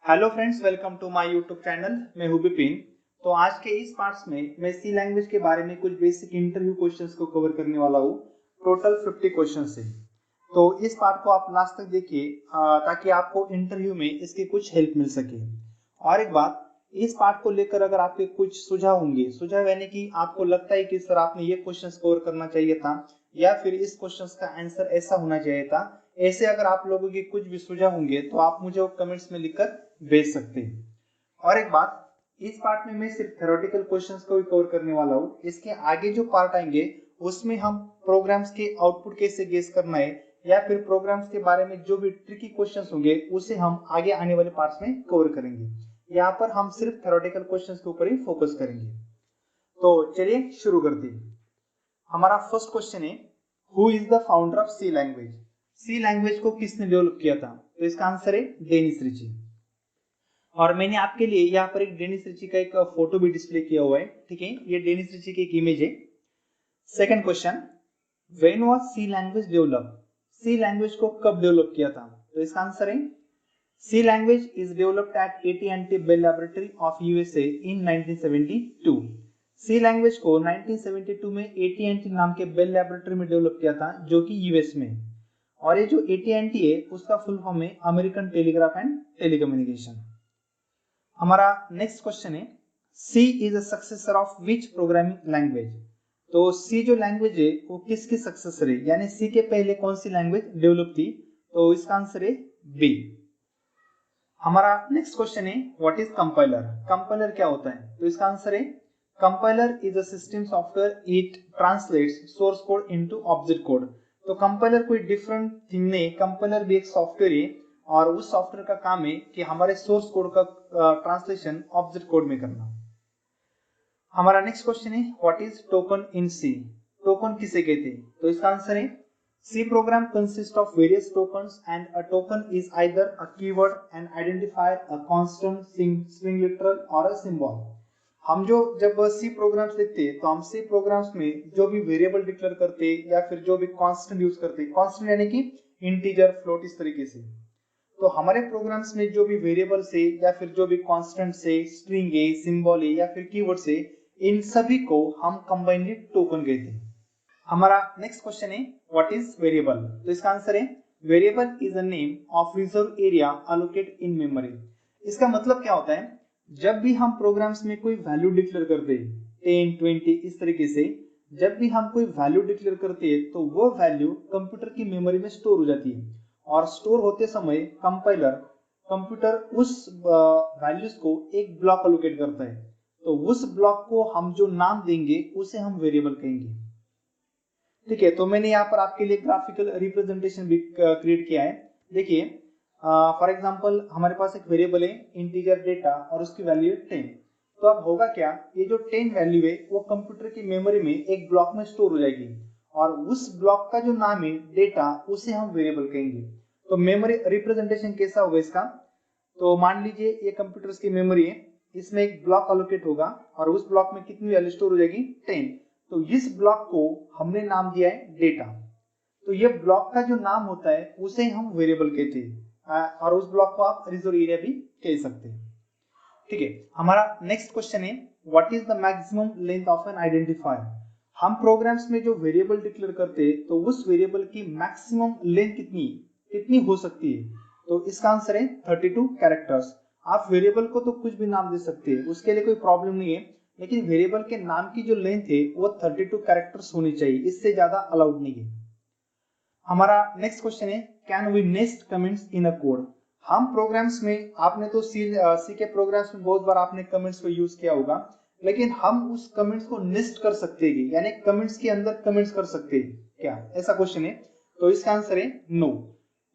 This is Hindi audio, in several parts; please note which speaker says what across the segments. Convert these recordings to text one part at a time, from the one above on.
Speaker 1: Hello friends, welcome to my YouTube channel. मैं हूं विपिन। तो आज के इस पार्ट्स में मैं सी लैंग्वेज के बारे में कुछ बेसिक इंटरव्यू क्वेश्चंस को कवर करने वाला हूं। टोटल 50 क्वेश्चंस है। तो इस पार्ट को आप लास्ट तक देखिए ताकि आपको इंटरव्यू में इसकी कुछ हेल्प मिल सके। और एक बात, इस पार्ट को लेकर अगर आपके कुछ सुझाव होंगे, सुझाव यानी कि आपको लगता है कि सर आपने ये क्वेश्चंस कवर करना चाहिए था या फिर इस क्वेश्चंस का आंसर ऐसा होना चाहिए था, ऐसे अगर आप लोगों के कुछ भी सुझाव होंगे तो आप मुझे कमेंट्स में लिखकर भेज सकते हैं। और एक बात, इस पार्ट में मैं सिर्फ थ्योरेटिकल क्वेश्चंस को ही कवर करने वाला हूँ। इसके आगे जो पार्ट आएंगे उसमें हम प्रोग्राम्स के आउटपुट कैसे गेस करना है या फिर प्रोग्राम्स के बारे में जो भी ट्रिकी क्वेश्चंस होंगे उसे हम आगे आने वाले पार्ट्स में कवर करेंगे। यहाँ पर हम सिर्फ थ्योरेटिकल क्वेश्चंस के ऊपर ही फोकस करेंगे। तो चलिए शुरू करते हैं। हमारा फर्स्ट क्वेश्चन है, who is the founder of C language? C language को किसने डेवलप किया था? तो इसका आंसर है डेनिस रिची। और मैंने आपके लिए यहाँ पर एक डेनिस रिची का एक फोटो भी डिस्प्ले किया हुआ है। ठीक है, ये डेनिस रिची की एक इमेज है। Second question, when was C language develop? C language को कब डेवलप किया था? तो इसका आंसर है C language is developed at AT&T Bell laboratory of USA in 1972। C language को 1972 में AT&T नाम के बेल लैबोरेटरी में डेवलप किया था, जो कि यूएस में। और ये जो AT&T है उसका फुल फॉर्म है अमेरिकन टेलीग्राफ एंड टेलीकम्युनिकेशन। हमारा नेक्स्ट क्वेश्चन है, C is a successor of which programming language? तो सी जो लैंग्वेज है वो किसकी सक्सेसर है, यानी सी के पहले कौन सी लैंग्वेज डेवलप थी? तो इसका आंसर है बी। हमारा नेक्स्ट क्वेश्चन है, व्हाट इज कंपाइलर? कंपाइलर क्या होता है? तो इसका आंसर है compiler is a system software, it translates source code into object code. तो कंपाइलर कोई डिफरेंट थिंग नहीं, कंपाइलर भी एक सॉफ्टवेयर है और उस सॉफ्टवेयर का काम है कि हमारे सोर्स कोड का ट्रांसलेशन ऑब्जेक्ट कोड में करना। हमारा नेक्स्ट क्वेश्चन है, what is token in C? Token किसे कहते हैं? तो इसका आंसर है C program consists of various tokens and a token is either a keyword, an identifier, a constant, string literal और a symbol। हम जब C programs लिखते हैं तो हम C programs में जो भी वेरिएबल डिक्लेयर करते हैं या फिर जो भी कांस्टेंट यूज करते हैं, कांस्टेंट यानी कि इंटीजर, फ्लोट, इस तरीके से। तो हमारे प्रोग्राम्स में जो भी वेरिएबल से या फिर जो भी कांस्टेंट से, स्ट्रिंग है, सिंबल है या फिर कीवर्ड से, इन सभी को हम कंबाइनली टोकन कहते हैं। हमारा नेक्स्ट क्वेश्चन है, व्हाट इज वेरिएबल? तो इसका आंसर है variable is a name of reserve area allocated in memory. इसका मतलब क्या होता है, जब भी हम प्रोग्राम्स में कोई वैल्यू डिक्लेयर करते हैं 10, 20 इस तरीके से, जब भी हम कोई वैल्यू डिक्लेयर करते हैं तो वो वैल्यू कंप्यूटर की मेमोरी में स्टोर हो जाती है और स्टोर होते समय कंप्यूटर उस वैल्यूज को एक ब्लॉक अलोकेट करता है। तो उस ब्लॉक को हम जो नाम देंगे उसे हम वेरिएबल कहेंगे। ठीक है, तो मैंने यहाँ पर आपके लिए ग्राफिकल रिप्रेजेंटेशन भी क्रिएट किया है। देखिए, फॉर एग्जांपल हमारे पास एक वेरिएबल है इंटीजर डेटा और उसकी वैल्यू है 10। तो अब होगा क्या, ये जो 10 वैल्यू है वो कंप्यूटर की मेमोरी में एक ब्लॉक में स्टोर हो जाएगी और उस ब्लॉक का जो नाम है डेटा उसे हम वेरिएबल कहेंगे। तो मेमोरी रिप्रेजेंटेशन कैसा होगा इसका? तो मान लीजिए ये कंप्यूटर की मेमोरी है, इसमें एक ब्लॉक अलोकेट होगा और उस ब्लॉक में कितनी वैल्यू स्टोर हो जाएगी? 10। तो इस ब्लॉक को हमने नाम दिया है डेटा। तो ये ब्लॉक का जो नाम होता है उसे हम वेरिएबल कहते हैं और उस ब्लॉक को आप रिजर्व एरिया भी कह सकते हैं। ठीक है, हमारा नेक्स्ट क्वेश्चन है, what is the maximum length of N identifier? हम प्रोग्राम्स में जो वेरिएबल डिक्लेयर करते हैं तो उस वेरिएबल की मैक्सिमम लेंथ कितनी हो सकती है? तो इसका आंसर है 32 कैरेक्टर्स। आप वेरिएबल को तो कुछ भी नाम दे सकते हैं, उसके लिए कोई प्रॉब्लम नहीं है, लेकिन वेरिएबल के नाम की जो लेंथ है वो 32 कैरेक्टर्स होनी चाहिए, इससे ज्यादा अलाउड नहीं है। हमारा नेक्स्ट क्वेश्चन है, can we nest comments in a code? हम प्रोग्राम्स में, आपने तो सी के प्रोग्राम्स में बहुत बार आपने कमेंट्स को यूज किया होगा, लेकिन हम उस कमेंट्स को नेस्ट कर सकते हैं, यानी कमेंट्स के अंदर कमेंट्स कर सकते हैं क्या? ऐसा क्वेश्चन है। तो इसका आंसर है नो,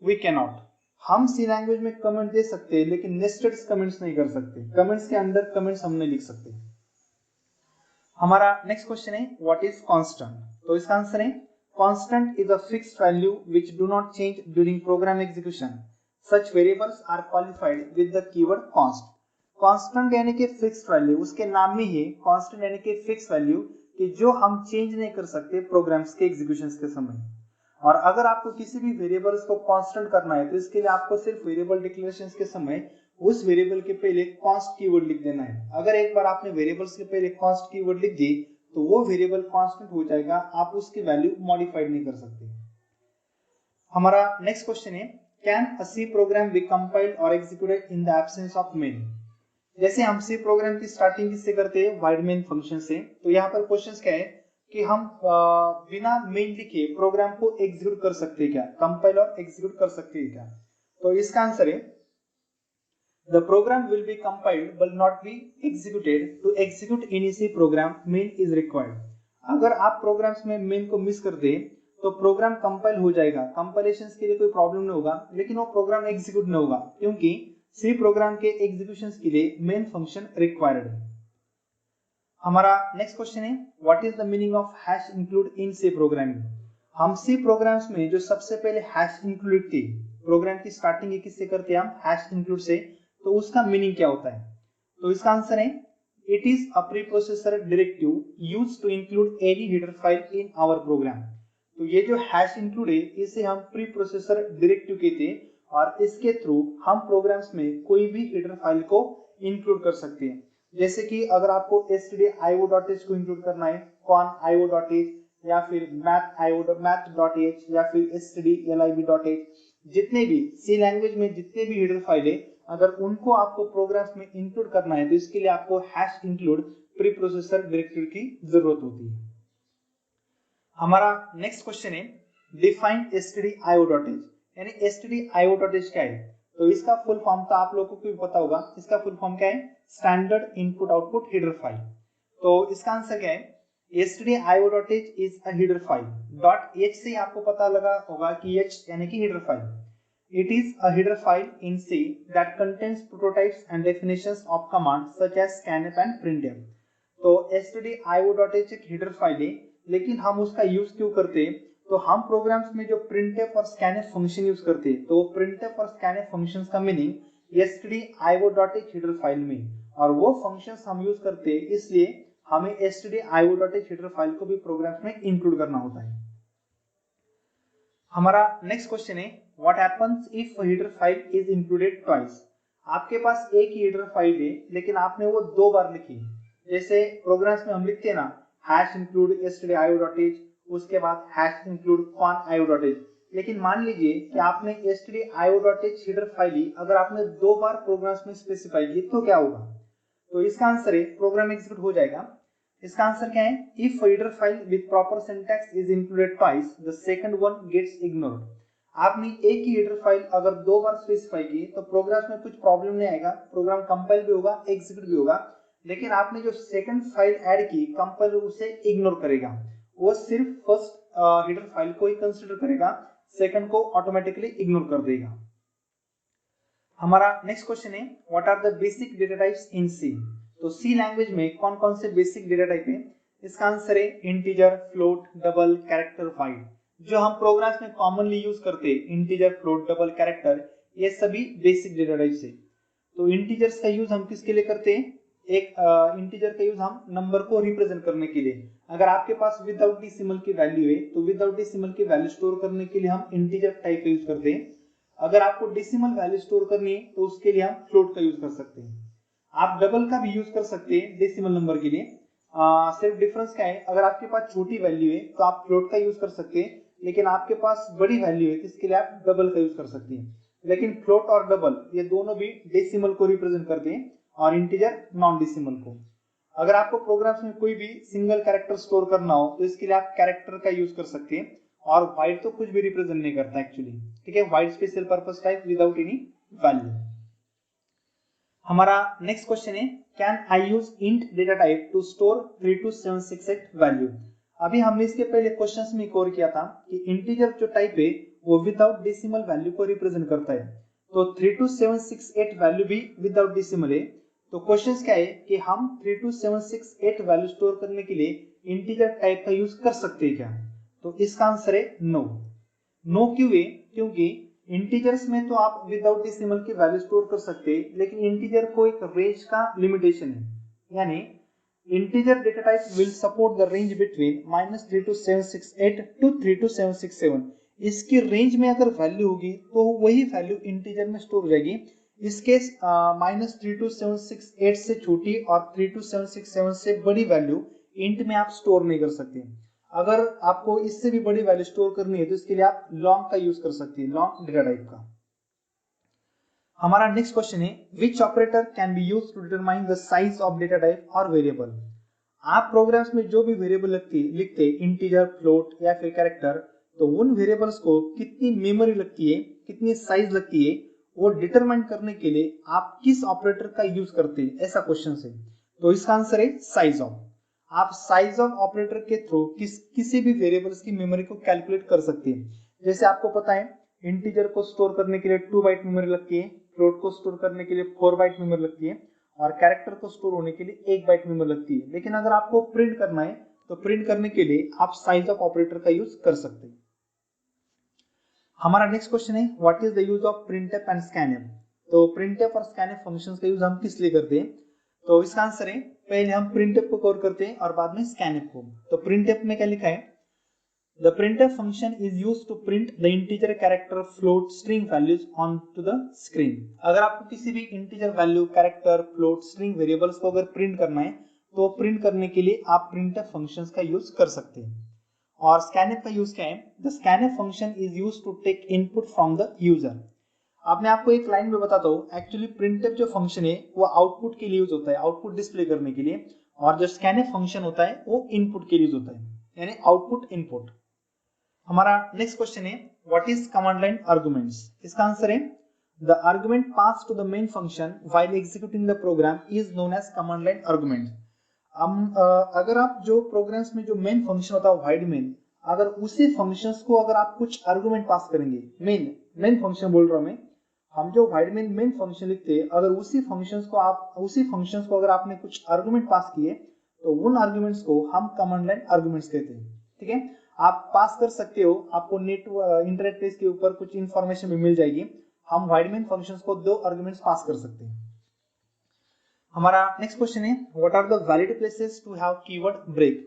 Speaker 1: वी कैन नॉट। हम सी लैंग्वेज में कमेंट दे सकते हैं लेकिन नेस्टेड कमेंट्स नहीं कर सकते, कमेंट्स के अंदर कमेंट्स हम नहीं लिख सकते। हमारा नेक्स्ट क्वेश्चन है, व्हाट इज कांस्टेंट? तो इसका आंसर है constant is a fixed value which do not change during program execution. Such variables are qualified with the keyword const. Constant यानी कि फिक्स्ड वैल्यू, उसके नाम में ही कांस्टेंट यानी कि फिक्स्ड वैल्यू कि जो हम चेंज नहीं कर सकते प्रोग्राम्स के एग्जीक्यूशन के समय। और अगर आपको किसी भी वेरिएबल्स को कांस्टेंट करना है तो इसके लिए आपको सिर्फ वेरिएबल डिक्लेरेशंस के समय उस वेरिएबल के पहले कॉन्स्ट कीवर्ड लिख देना है। अगर एक बार आपने वेरिएबल्स के पहले कॉन्स्ट कीवर्ड लिख दी तो वो वेरिएबल कांस्टेंट हो जाएगा, आप उसकी वैल्यू मॉडिफाइड नहीं कर सकते। हमारा नेक्स्ट क्वेश्चन है, can a C program be compiled और executed in the absence of main. जैसे हम सी प्रोग्राम की स्टार्टिंग किससे करते हैं, वाइड मेन फंक्शन से। तो यहाँ पर क्वेश्चन क्या है कि हम बिना मेन लिखे प्रोग्राम को एग्जीक्यूट कर सकते हैं क्या, कंपाइल और एग्जीक्यूट कर सकते हैं क्या। तो इसका आंसर है the program will be compiled but not be executed. To execute any C program main is required. अगर आप प्रोग्राम्स में मेन को मिस कर दे तो प्रोग्राम कंपाइल हो जाएगा, कंपाइलेशन के लिए कोई प्रॉब्लम नहीं होगा, लेकिन वो प्रोग्राम एग्जीक्यूट नहीं होगा क्योंकि सी प्रोग्राम के एग्जीक्यूशन के लिए मेन फंक्शन रिक्वायर्ड है। हमारा नेक्स्ट क्वेश्चन है, what is the meaning of hash include in C programming. हम सी प्रोग्राम्स में जो सबसे पहले हैश इंक्लूड थी, प्रोग्राम की स्टार्टिंग किससे करते हैं हम, हैश इंक्लूड से। तो उसका मीनिंग क्या होता है, तो इसका आंसर है it is a preprocessor directive used to include any header file in our program. तो ये जो हैश इंक्लूड है इसे हम प्रीप्रोसेसर डायरेक्टिव कहते हैं और इसके थ्रू हम प्रोग्राम्स में कोई भी हेडर फाइल को इंक्लूड कर सकते हैं। जैसे कि अगर आपको stdio.h को इंक्लूड करना है, con.io.h या फिर math.io.math.h या फिर stdlib.h, जितने भी सी लैंग्वेज में जितने भी हेडर फाइल है अगर उनको आपको प्रोग्राम्स में इंक्लूड करना है तो इसके लिए आपको हैश इंक्लूड प्रीप्रोसेसर डायरेक्टिव की जरूरत होती है। हमारा नेक्स्ट क्वेश्चन है, डिफाइन stdio.h, यानी stdio.h क्या है। तो इसका फुल फॉर्म तो आप लोगों को भी पता होगा, इसका फुल फॉर्म क्या है, standard input output header file. तो इसका आंसर क्या है, stdio.h is a header file. .h से आपको पता लगा होगा कि h यानी कि header file. It is a header file in C that contains prototypes and definitions of commands such as scanf and printf. तो stdio.h एक header file है, लेकिन हम उसका यूज क्यों करते हैं, तो हम प्रोग्राम्स में जो printf और scanf फंक्शन यूज करते हैं, तो printf और scanf फंक्शंस का मीनिंग stdio.h header फाइल में, और वो फंक्शंस हम यूज करते हैं इसलिए हमें stdio.h header फाइल को भी प्रोग्राम्स में इंक्लूड करना होता है। हमारा नेक्स्ट क्वेश्चन है, what happens if header file is included twice. आपके पास एक ही हेडर फाइल है लेकिन आपने वो दो बार लिखी। जैसे प्रोग्राम्स में हम लिखते हैं ना, हैश इंक्लूड stdio.h, उसके बाद हैश इंक्लूड con.io.h, लेकिन मान लीजिए कि आपने stdio.h हेडर फाइल ही अगर आपने दो बार प्रोग्राम्स में स्पेसिफाई की तो क्या होगा। तो इसका आंसर है प्रोग्राम एग्जीक्यूट हो जाएगा। इसका आंसर क्या है, if header file with proper syntax is included twice the second one gets ignored. आपने एक ही हेडर फाइल अगर दो बार स्पेसिफाई की तो प्रोग्राम में कुछ प्रॉब्लम नहीं आएगा, प्रोग्राम कंपाइल भी होगा एग्जीक्यूट भी होगा, लेकिन आपने जो सेकंड फाइल ऐड की कंपाइलर उसे इग्नोर करेगा, वो सिर्फ फर्स्ट हेडर फाइल को ही कंसीडर करेगा, सेकंड को ऑटोमेटिकली इग्नोर कर देगा। हमारा नेक्स्ट क्वेश्चन है, what are the basic data types in C. तो सी लैंग्वेज में कौन कौन से बेसिक डेटा टाइप है, इसका आंसर है integer, float, double, character, wide. जो हम प्रोग्राम्स में कॉमनली यूज करते हैं इंटीजर, फ्लोट, डबल, कैरेक्टर, ये सभी बेसिक डेटा टाइप्स है। तो इंटीजर्स का यूज हम किसके लिए करते हैं, एक इंटीजर का यूज हम नंबर को रिप्रेजेंट करने के लिए। अगर आपके पास विदाउट डेसिमल की वैल्यू है तो विदाउट डेसिमल की वैल्यू स्टोर करने के लिए हम इंटीजर टाइप का यूज करते हैं। अगर आपको डेसिमल वैल्यू स्टोर करनी है तो उसके लिए हम फ्लोट का यूज कर सकते हैं। आप डबल का भी यूज कर सकते हैं डेसिमल नंबर के लिए। सिर्फ डिफरेंस क्या है, अगर आपके पास छोटी वैल्यू है तो आप फ्लोट का यूज कर सकते हैं, लेकिन आपके पास बड़ी वैल्यू है तो इसके लिए आप डबल का यूज कर सकते हैं। लेकिन फ्लोट और डबल ये दोनों भी डेसिमल को रिप्रेजेंट करते हैं और इंटीजर नॉन डेसिमल को। अगर आपको प्रोग्राम्स में कोई भी सिंगल कैरेक्टर स्टोर करना हो तो इसके लिए आप कैरेक्टर का यूज कर सकते हैं, और वाइड तो कुछ भी रिप्रेजेंट नहीं करता एक्चुअली, ठीक है, wide special purpose type without any value. हमारा नेक्स्ट क्वेश्चन है, can I use int data type two store 32768 value. अभी हमने इसके पहले क्वेश्चंस में एक और किया था कि इंटीजर जो टाइप है वो विदाउट डेसिमल वैल्यू को रिप्रेजेंट करता है, तो 32768 वैल्यू भी विदाउट डेसिमल है। तो क्वेश्चंस क्या है कि हम 32768 वैल्यू स्टोर करने के लिए इंटीजर टाइप का यूज कर सकते हैं क्या, तो इसका आंसर है नो। नो क्यों है, क्योंकि इंटीजर्स में तो आप विदाउट डेसिमल की वैल्यू स्टोर कर सकते हैं, लेकिन इंटीजर को एक रेंज का लिमिटेशन है, यानी integer data type will support the range between -32768 to 32767। इसकी रेंज में अगर वैल्यू होगी तो वही वैल्यू इंटीजर में स्टोर हो जाएगी, इसके -32768 से छोटी और 32767 से बड़ी वैल्यू इंट में आप स्टोर नहीं कर सकते। अगर आपको इससे भी बड़ी वैल्यू स्टोर करनी है तो इसके लिए आप लॉन्ग का यूज कर सकते हैं, लॉन्ग डेटा टाइप का। हमारा नेक्स्ट क्वेश्चन है which operator can be used to determine the size of data type और वेरिएबल। आप प्रोग्राम्स में जो भी वेरिएबल लिखते हैं, इंटीजर, फ्लोट या फिर कैरेक्टर, तो उन वेरिएबल्स को कितनी मेमोरी लगती है, कितनी साइज लगती है, वो डिटरमाइन करने के लिए आप किस ऑपरेटर का यूज करते हैं, ऐसा क्वेश्चन है। तो इसका आंसर है साइज ऑफ। आप साइज ऑफ ऑपरेटर के थ्रू किसी भी वेरिएबल्स की मेमोरी को कैलकुलेट कर सकते हैं। जैसे आपको पता है इंटीजर को स्टोर करने के लिए 2 बाइट मेमोरी लगती है, फ्लोट को स्टोर करने के लिए 4 बाइट मेमोरी लगती है और कैरेक्टर को स्टोर होने के लिए 1 बाइट मेमोरी लगती है। लेकिन अगर आपको प्रिंट करना है तो प्रिंट करने के लिए आप साइज ऑफ ऑपरेटर का यूज कर सकते हैं। हमारा नेक्स्ट क्वेश्चन है what is the use of printf and scanf. तो प्रिंटफ और स्कैनफ फंक्शंस का यूज हम किस लिए करते हैं? तो इसका आंसर है पहले हम प्रिंटफ को कवर करते हैं और बाद में स्कैनफ को। तो प्रिंटफ में क्या लिखा है? The printf function is used to print the integer, character, float, string values onto the screen. अगर आपको किसी भी integer value, character, float, string variables को अगर print करना है तो print करने के लिए आप printf functions का use कर सकते हैं। और scanf का use क्या है? The scanf function is used to take input from the user. अब मैं आपको एक लाइन में बताता हूँ, एक्चुअली printf जो फंक्शन है वो आउटपुट के लिए यूज होता है, आउटपुट डिस्प्ले करने के लिए, और जो scanf फंक्शन होता है वो इनपुट के लिए यूज होता है, यानी आउटपुट इनपुट। हमारा नेक्स्ट क्वेश्चन है what is command line arguments. इसका आंसर है the argument pass to the main function while executing the program is known as command line argument. अगर आप जो प्रोग्राम्स में जो मेन फंक्शन होता है वाइड मेन, अगर उसी फंक्शंस को अगर आप कुछ आर्गुमेंट पास करेंगे, मेन फंक्शन बोल रहा हूं मैं, हम जो वाइड मेन फंक्शन लिखते हैं, अगर उसी फंक्शंस को अगर आपने कुछ आर्गुमेंट पास किए तो उन आर्गुमेंट्स को हम कमांड लाइन आर्गुमेंट्स कहते हैं। ठीक है, आप पास कर सकते हो, आपको इंटरनेट पेज के ऊपर कुछ इंफॉर्मेशन भी मिल जाएगी। हम वाइड मेन फंक्शंस को 2 आर्गुमेंट्स पास कर सकते हैं। हमारा नेक्स्ट क्वेश्चन है what are the valid places to have keyword break.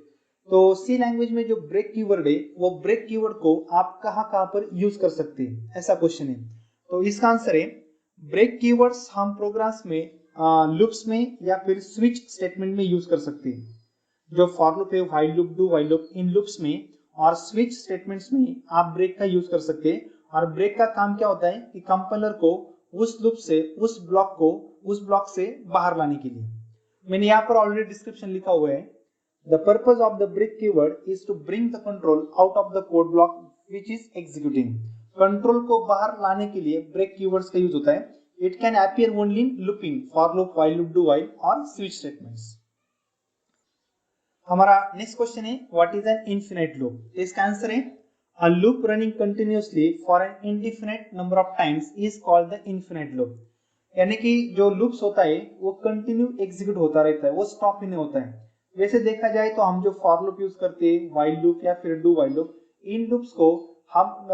Speaker 1: तो सी लैंग्वेज में जो ब्रेक कीवर्ड है वो ब्रेक कीवर्ड को आप कहां पर यूज कर सकते हैं, ऐसा क्वेश्चन है। तो इसका आंसर है ब्रेक कीवर्ड्स हम प्रोग्राम्स में लूप्स में या फिर स्विच स्टेटमेंट में यूज कर सकते हैं। जो फॉर लूप है, while loop, do while loop, in loops में और स्विच स्टेटमेंट्स में आप ब्रेक का यूज कर सकते हैं। और ब्रेक का काम क्या होता है कि कंपाइलर को उस लूप से उस ब्लॉक से बाहर लाने के लिए। मैंने यहाँ पर ऑलरेडी डिस्क्रिप्शन लिखा हुआ है, the purpose of the break keyword is to bring the control out of the code block which is executing. Control को बाहर लाने के लिए ब्रेक कीवर्ड्स का यूज होता है। It can appear only in looping, for loop, while loop, do while और स्विच स्टेटमेंट्स। हमारा नेक्स्ट क्वेश्चन है what is an infinite loop. इसका आंसर है a loop running continuously for an indefinite number of times is called the infinite loop. यानी कि जो लूप्स होता है वो कंटिन्यू एग्जीक्यूट होता रहता है, वो स्टॉप ही नहीं होता है। वैसे देखा जाए तो हम जो फॉर लूप यूज करते हैं, व्हाइल लूप या फिर do while loop, in loops को हम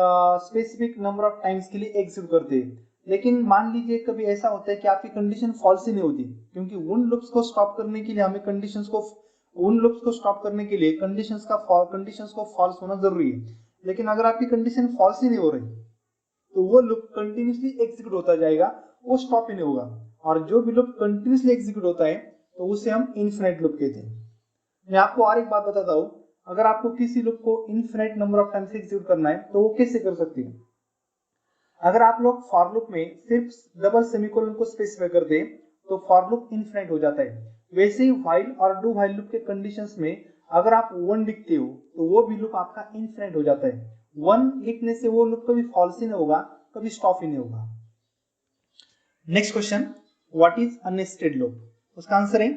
Speaker 1: स्पेसिफिक नंबर ऑफ टाइम्स के लिए एग्जीक्यूट करते हैं। लेकिन मान लीजिए कभी ऐसा होता है कि आपकी कंडीशन फॉल्स ही नहीं होती, क्योंकि उन लूप्स को स्टॉप करने के लिए हमें कंडीशंस को फॉल्स होना जरूरी है। लेकिन अगर आपकी कंडीशन फॉल्स ही नहीं हो रही तो वो लूप कंटिन्यूअसली एग्जीक्यूट होता जाएगा, वो स्टॉप ही नहीं होगा। और जो भी लूप कंटिन्यूअसली एग्जीक्यूट होता है तो उसे हम इनफिनिट लूप कहते हैं। मैं आपको और एक बात बताता हूँ, अगर आपको किसी लूप को infinite number of times execute करना है तो वो कैसे कर सकते हैं? अगर आप लोग फॉर लूप में सिर्फ डबल सेमीकोलन को स्पेसिफाई करते हैं तो फॉर लूप इनफिनिट हो जाता है। वैसे ही व्हाइल और डू व्हाइल लूप के कंडीशंस में अगर आप 1 लिखते हो तो वो भी लूप आपका इनफिनिट हो जाता है। 1 लिखने से वो लूप कभी फॉल्स ही नहीं होगा, कभी स्टॉप ही नहीं होगा। Next question, what is a nested loop. उसका आंसर है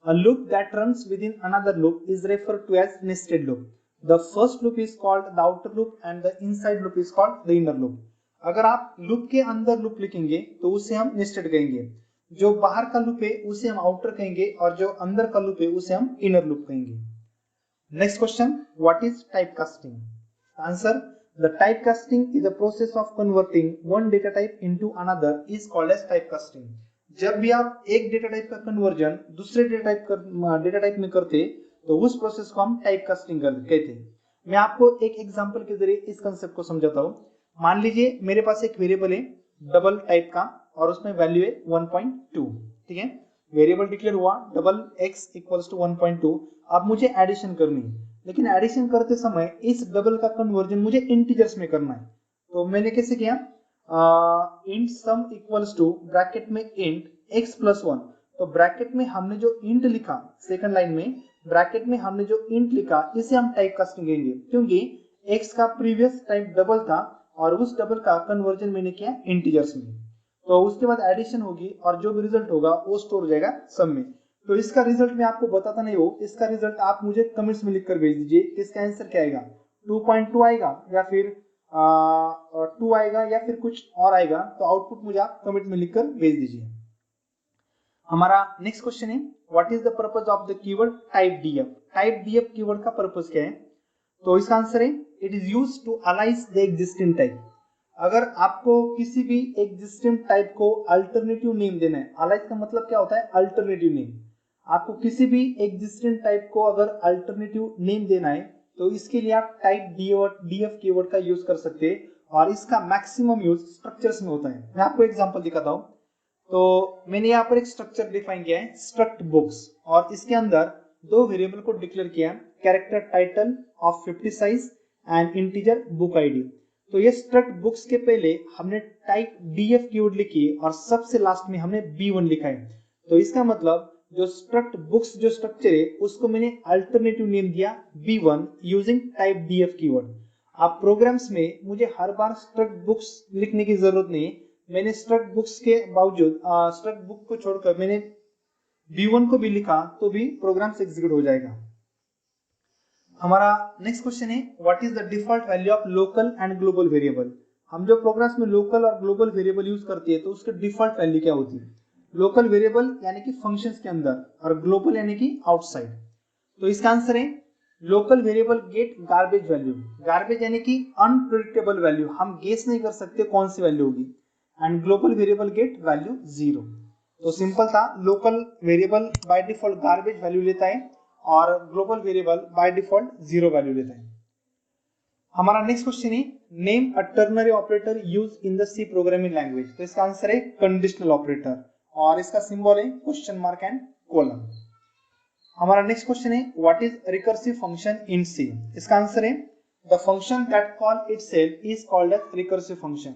Speaker 1: a loop that runs within another loop is referred to as nested loop. The first loop is called the outer loop and the inside loop is called the inner loop. अगर आप लूप के अंदर लूप लिखेंगे तो उसे हम नेस्टेड कहेंगे, जो बाहर का लूप है उसे हम आउटर कहेंगे और जो अंदर का लूप है उसे हम इनर लूप कहेंगे। Next question, what is typecasting. Answer, the typecasting is a process of converting one data type into another is called as typecasting. जब भी आप एक डेटा टाइप का कन्वर्जन दूसरे डेटा टाइप में करते तो उस प्रोसेस को हम टाइपकास्टिंग कहते हैं। मैं आपको एक एग्जांपल के जरिए इस कंसेप्ट को समझाता हूँ। मान लीजिए मेरे पास एक वेरिएबल है डबल टाइप का और उसमें वैल्यू है 1.2। ठीक है, वेरिएबल डिक्लेयर हुआ डबल x इक्वल्स टू 1.2। अब मुझे एडिशन करनी है, लेकिन एडिशन करते समय इस डबल का कन्वर्जन मुझे इंटीजर्स में करना है। तो मैंने कैसे किया, int some equals to bracket में इंट x प्लस 1। तो ब्रैकेट में हमने जो इंट लिखा, सेकंड लाइन में ब्रैकेट में हमने जो इंट लिखा, इसे हम टाइप कास्टिंग करेंगे, क्योंकि x का प्रीवियस टाइप डबल था और उस डबल का कन्वर्जन मैंने किया इंटीजर्स में। तो उसके बाद एडिशन होगी और जो भी रिजल्ट होगा वो स्टोर हो जाएगा सम में। तो इसका रिजल्ट मैं आपको बताता नहीं हूँ, इसका रिजल्ट आप मुझे कमेंट्स में लिखकर भेज दीजिए कि इसका आंसर क्या आएगा, 2.2 आएगा या फिर 2 आएगा या फिर कुछ और आएगा। तो आउटपुट मुझे आप कमेंट में लिखकर भेज दीजिए। हमारा नेक्स्ट क्वेश्चन है, what is the purpose of the keyword typedef. Typedef keyword का पर्पस क्या है? तो इसका आंसर है, it is used to alias the existing type. अगर आपको किसी भी एग्जिस्टिंग टाइप को अल्टरनेटिव नेम देना है, अलाइज का मतलब क्या होता है, अल्टरनेटिव नेम। आपको किसी भी एग्जिस्टिंग टाइप को अगर अल्टरनेटिव नेम देना है तो इसके लिए आप टाइप डीएफ कीवर्ड का यूज कर सकते हैं, और इसका मैक्सिमम यूज स्ट्रक्चर्स में होता है। मैं आपको एग्जांपल दिखाता हूं। तो मैंने यहाँ पर एक स्ट्रक्चर डिफाइन किया है, स्ट्रक्ट बुक्स, और इसके अंदर दो वेरिएबल को डिक्लेयर किया, character title of 50 size and integer book ID. तो ये स्ट्रक्ट बुक्स के पहले हमने टाइप डीएफ कीवर्ड लिखी और सबसे लास्ट में हमने B1 लिखा है। तो इसका मतलब जो स्ट्रक्ट बुक्स जो स्ट्रक्चर है उसको मैंने अल्टरनेटिव नेम दिया B1 using type DF keyword. आप प्रोग्राम्स में मुझे हर बार स्ट्रक्ट बुक्स लिखने की जरूरत नहीं, मैंने स्ट्रक्ट बुक्स के बावजूद स्ट्रक्ट बुक को छोड़कर मैंने B1 को भी लिखा तो भी प्रोग्राम एग्जीक्यूट हो जाएगा। हमारा नेक्स्ट क्वेश्चन है, what is the default value of local and global variable. हम जो प्रोग्राम्स में लोकल और ग्लोबल वेरिएबल यूज करते हैं तो उसके डिफॉल्ट वैल्यू क्या होती है? लोकल वेरिएबल यानी कि फंक्शंस के अंदर और ग्लोबल यानी कि आउटसाइड। तो इसका आंसर है, local variable get garbage value. Garbage यानी कि अनप्रेडिक्टेबल वैल्यू, हम गेस नहीं कर सकते कौन सी वैल्यू होगी, and global variable get value 0। तो सिंपल था, local variable by default garbage value लेता है और global variable by default 0 value लेता है। हमारा नेक्स्ट क्वेश्चन है, name a ternary operator use in the C programming language. तो इसका आंसर है कंडीशनल ऑपरेटर, और इसका सिंबल है क्वेश्चन मार्क एंड कोलन। हमारा नेक्स्ट क्वेश्चन है, what is recursive function in C. इसका आंसर है, the function that call itself is called as recursive function.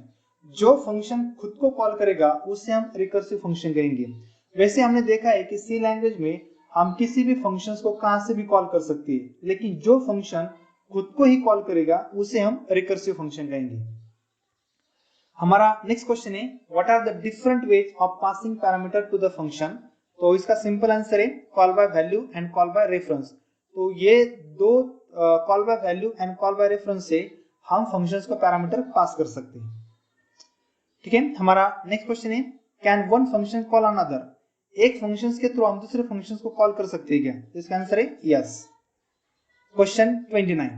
Speaker 1: जो फंक्शन खुद को कॉल करेगा उसे हम रिकर्सिव फंक्शन कहेंगे। वैसे हमने देखा है कि सी लैंग्वेज में हम किसी भी फंक्शंस को कहां से भी कॉल कर सकते हैं, लेकिन जो फंक्शन खुद को ही कॉल करेगा उसे हम रिकर्सिव फंक्शन कहेंगे। हमारा नेक्स्ट क्वेश्चन है, what are the different ways of passing parameter to the function. तो इसका सिंपल आंसर है, call by value and call by reference. तो ये दो call by value and call by reference से हम फंक्शंस को पैरामीटर पास कर सकते हैं। ठीक है, हमारा नेक्स्ट क्वेश्चन है, can one function call another. एक फंक्शंस के थ्रू हम दूसरे फंक्शंस को कॉल कर सकते हैं क्या? इसका आंसर है yes. Question 29,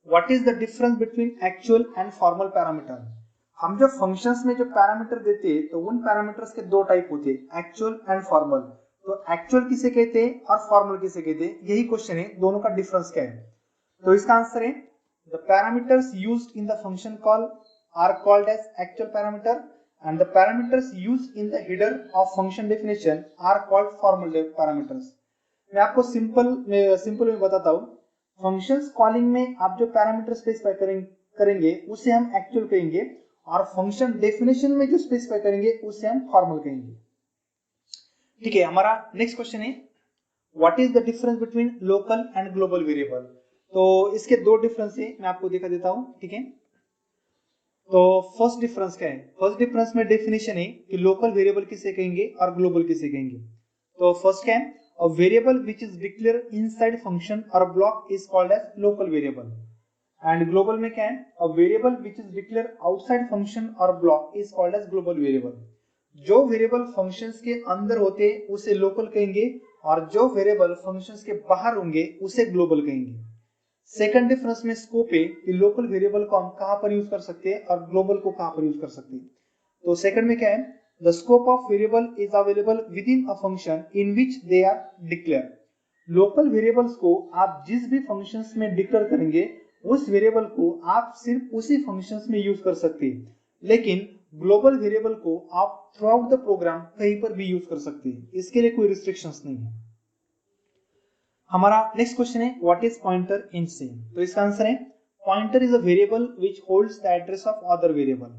Speaker 1: what is the difference between actual and formal parameter. हम जो फंक्शंस में जो पैरामीटर देते हैं तो उन पैरामीटर्स के दो टाइप होते हैं, एक्चुअल एंड फॉर्मल। तो एक्चुअल किसे कहते हैं और फॉर्मल किसे कहते हैं, यही क्वेश्चन है, दोनों का डिफरेंस क्या है। तो इसका आंसर है, the parameters used in the function call are called as actual parameter and the parameters used in the header of function definition are called formal parameters। मैं आपको सिंपल में बताता हूँ। फंक्शंस कॉलिंग में आप जो पैरामीटर स्पेसिफाई करेंगे उसे हम एक्चुअल कहेंगे, और फंक्शन डेफिनेशन में जो स्पेसिफाई करेंगे उसे हम फॉर्मल कहेंगे। ठीक है, हमारा नेक्स्ट क्वेश्चन है, what is the difference between local and global variable. तो इसके दो डिफरेंस है, मैं आपको दिखा देता हूँ। ठीक है, तो फर्स्ट डिफरेंस क्या है? फर्स्ट डिफरेंस में डेफिनेशन है कि लोकल वेरिएबल किसे कहेंगे और ग्लोबल किसे कहेंगे। तो फर्स्ट क्या है, a variable which is declared inside function और block is called as local variable. And global में क्या है, a variable which is declared outside function और block is called as global variable. जो वेरिएबल फंक्शंस के अंदर होते उसे लोकल कहेंगे, और जो वेरिएबल फंक्शंस के बाहर होंगे उसे ग्लोबल कहेंगे। सेकंड डिफरेंस में स्कोप है कि लोकल वेरिएबल को हम कहां पर यूज कर सकते हैं और ग्लोबल को कहां पर यूज कर सकते हैं। तो सेकंड में क्या है, the scope of variable is available within a function in which they are declare. Local variables को आप जिस भी फंक्शंस में डिक्लेयर करेंगे उस वेरिएबल को आप सिर्फ उसी फंक्शंस में यूज कर सकते हैं, लेकिन ग्लोबल वेरिएबल को आप थ्रू आउट द प्रोग्राम कहीं पर भी यूज कर सकते हैं, इसके लिए कोई रिस्ट्रिक्शंस नहीं है। हमारा नेक्स्ट क्वेश्चन है what is pointer in C. तो इसका आंसर है pointer is a variable which holds the address of other variable.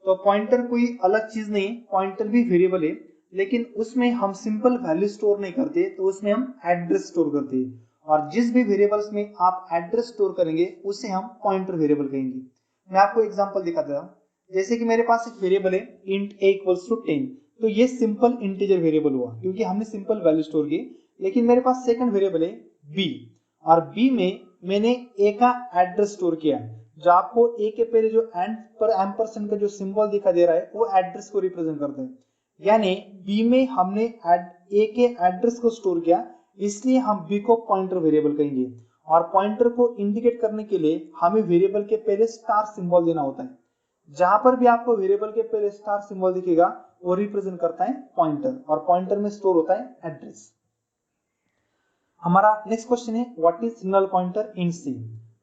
Speaker 1: तो पॉइंटर कोई अलग चीज नहीं, पॉइंटर भी वेरिएबल है, लेकिन उसमें हम सिंपल वैल्यू स्टोर नहीं करते, तो उसमें हम एड्रेस स्टोर करते हैं, और जिस भी वेरिएबल्स में आप एड्रेस स्टोर करेंगे उसे हम पॉइंटर वेरिएबल कहेंगे। मैं आपको एग्जांपल दिखाता हूं, जैसे कि मेरे पास एक वेरिएबल है int a इक्वल्स टू 10, तो ये सिंपल इंटीजर वेरिएबल हुआ क्योंकि हमने सिंपल वैल्यू स्टोर की। लेकिन मेरे पास सेकंड वेरिएबल है b, और b में मैंने a का एड्रेस स्टोर किया, जो आपको a के पहले जो एम्परसेंड का जो सिंबल दिखा दे रहा है वो एड्रेस को रिप्रेजेंट करते हैं। यानी b में हमने a के एड्रेस को स्टोर किया, इसलिए हम b को पॉइंटर वेरिएबल कहेंगे। और पॉइंटर को इंडिकेट करने के लिए हमें वेरिएबल के पहले स्टार सिंबल देना होता है। जहां पर भी आपको वेरिएबल के पहले स्टार सिंबल दिखेगा वो रिप्रेजेंट करता है पॉइंटर, और पॉइंटर में स्टोर होता है एड्रेस। हमारा नेक्स्ट क्वेश्चन है what is null pointer in C.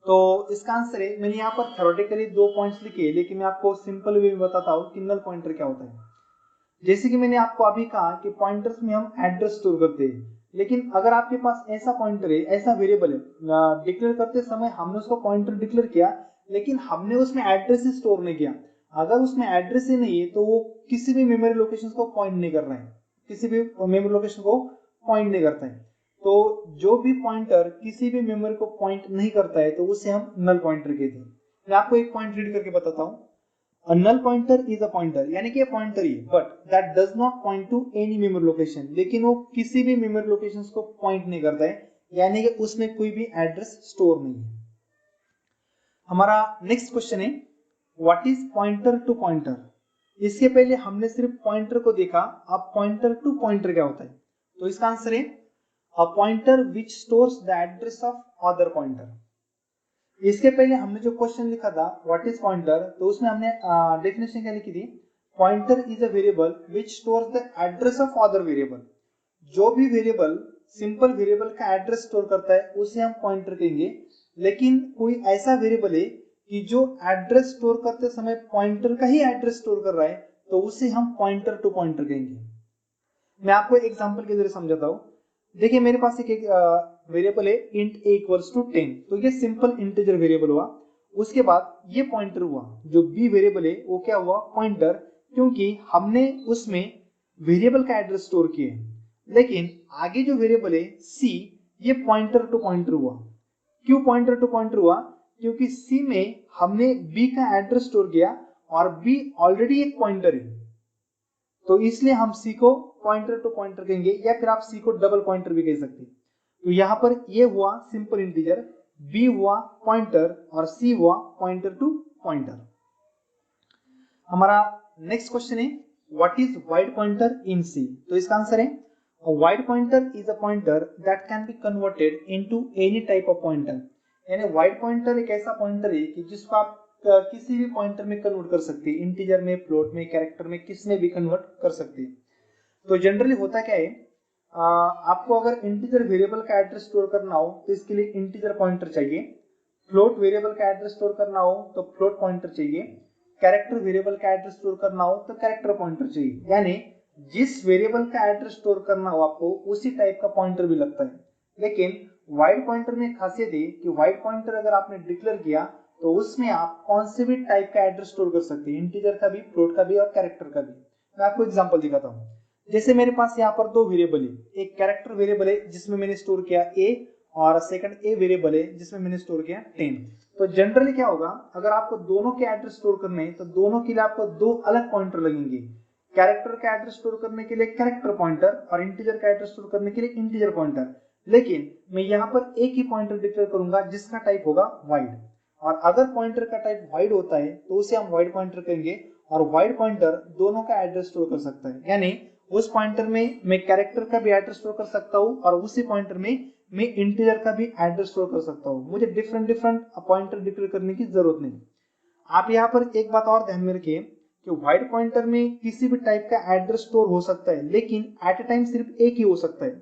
Speaker 1: तो इसका आंसर है, मैंने यहाँ पर थ्योरेटिकली 2 पॉइंट्स लिखे, लेकिन मैं आपको सिंपल वे में बताता हूँ कि नल पॉइंटर क्या होता है। जैसे कि मैंने आपको अभी कहा कि पॉइंटर्स में हम एड्रेस स्टोर करते हैं, लेकिन अगर आपके पास ऐसा पॉइंटर है, ऐसा वेरिएबल है, डिक्लेयर करते समय हमने उसको पॉइंटर डिक्लेयर किया, लेकिन हमने उसमें एड्रेस ही स्टोर नहीं किया। अगर उसमें एड्रेस ही नहीं है तो वो किसी भी मेमोरी लोकेशन को पॉइंट नहीं कर रहा है, किसी भी मेमोरी लोकेशन को पॉइंट नहीं करता है। तो जो भी पॉइंटर किसी भी मेमोरी को पॉइंट नहीं करता है तो उसे हम नल पॉइंटर कहते हैं। मैं आपको एक पॉइंट रीड करके बताता हूँ। A null pointer is a pointer, यानी कि pointer he, but that does not point to any memory location, लेकिन वो किसी भी मेमोरी लोकेशंस को पॉइंट नहीं करता है, यानी कि उसमें कोई भी एड्रेस स्टोर नहीं है। हमारा नेक्स्ट क्वेश्चन है what is pointer to pointer. इसके पहले हमने सिर्फ पॉइंटर को देखा, अब पॉइंटर टू पॉइंटर क्या होता है। तो इसका आंसर है a pointer which stores the address of other pointer. इसके पहले हमने जो क्वेश्चन लिखा था व्हाट इज पॉइंटर, तो उसमें हमने डेफिनेशन क्या लिखी थी, pointer is a variable which stores the address of other variable. जो भी वेरिएबल सिंपल वेरिएबल का एड्रेस स्टोर करता है उसे हम पॉइंटर कहेंगे। लेकिन कोई ऐसा वेरिएबल है कि जो एड्रेस स्टोर करते समय पॉइंटर का ही एड्रेस स्टोर कर रहा है, तो उसे हम पॉइंटर टू पॉइंटर कहेंगे। मैं आपको एक एग्जांपल के जरिए समझाता हूँ। देखिए मेरे पास एक वेरिएबल है int a इक्वल्स टू 10, तो ये सिंपल इंटीजर वेरिएबल हुआ। उसके बाद ये पॉइंटर हुआ, जो b वेरिएबल है वो क्या हुआ, पॉइंटर, क्योंकि हमने उसमें वेरिएबल का एड्रेस स्टोर किया। लेकिन आगे जो वेरिएबल है c, ये पॉइंटर टू पॉइंटर हुआ। क्यों पॉइंटर टू पॉइंटर हुआ, क्योंकि c में हमने b का एड्रेस स्टोर किया और b ऑलरेडी एक पॉइंटर है, तो इसलिए हम c को पॉइंटर टू पॉइंटर कहेंगे, या फिर आप c को डबल पॉइंटर भी कह सकते हैं। तो यहाँ पर ये हुआ सिंपल इंटीजर, b हुआ पॉइंटर और c हुआ पॉइंटर टू पॉइंटर। हमारा नेक्स्ट क्वेश्चन है what is wide pointer in c। तो इसका आंसर है wide pointer is a pointer that can be converted into any type of pointer. यानी वाइड पॉइंटर एक ऐसा पॉइंटर है कि जिसको आप किसी भी पॉइंटर में कन्वर्ट कर सकते हैं, इंटीजर में, फ्लोट में, कैरेक्टर में, किस में भी कन्वर्ट कर सकते हैं। तो जनरली होता क्या है, आपको अगर इंटीजर वेरिएबल का एड्रेस स्टोर करना हो तो इसके लिए इंटीजर पॉइंटर चाहिए, फ्लोट वेरिएबल का एड्रेस स्टोर करना हो तो फ्लोट पॉइंटर चाहिए, कैरेक्टर वेरिएबल का एड्रेस स्टोर करना हो तो कैरेक्टर पॉइंटर चाहिए। यानी जिस वेरिएबल का एड्रेस स्टोर करना हो आपको उसी टाइप का पॉइंटर भी लगता है। लेकिन वाइड पॉइंटर में खासियत है कि वाइड पॉइंटर अगर आपने डिक्लेयर किया तो उसमें आप कौन से भी टाइप का एड्रेस स्टोर कर सकते हैं, इंटीजर का भी, फ्लोट का भी और कैरेक्टर का भी। मैं आपको एग्जांपल दिखाता हूँ। जैसे मेरे पास यहाँ पर 2 वेरिएबल है, एक कैरेक्टर वेरिएबल है जिसमें मैंने स्टोर किया a, और सेकंड a वेरिएबल है जिसमें मैंने स्टोर किया 10। तो जनरली क्या होगा, अगर आपको दोनों के एड्रेस स्टोर करने हैं तो दोनों के लिए आपको 2 अलग पॉइंटर लगेंगे। कैरेक्टर का एड्रेस स्टोर करने के लिए कैरेक्टर पॉइंटर और इंटीजर का एड्रेस स्टोर करने के लिए इंटीजर पॉइंटर। लेकिन मैं यहाँ पर एक ही पॉइंटर डिक्लेयर करूंगा जिसका टाइप होगा वाइड, और अगर पॉइंटर का टाइप वाइड होता है तो उसे हम वाइड पॉइंटर कहेंगे, और वाइड पॉइंटर दोनों का एड्रेस स्टोर कर सकता है। यानी उस पॉइंटर में मैं कैरेक्टर का भी एड्रेस स्टोर कर सकता हूँ और उसी पॉइंटर में मैं इंटीजर का भी एड्रेस स्टोर कर सकता हूँ। मुझे डिफरेंट पॉइंटर डिक्लेयर करने की जरूरत नहीं। आप यहाँ पर एक बात और ध्यान में रखिए कि वाइड पॉइंटर में किसी भी टाइप का एड्रेस स्टोर हो सकता है, लेकिन एट ए टाइम सिर्फ एक ही हो सकता है।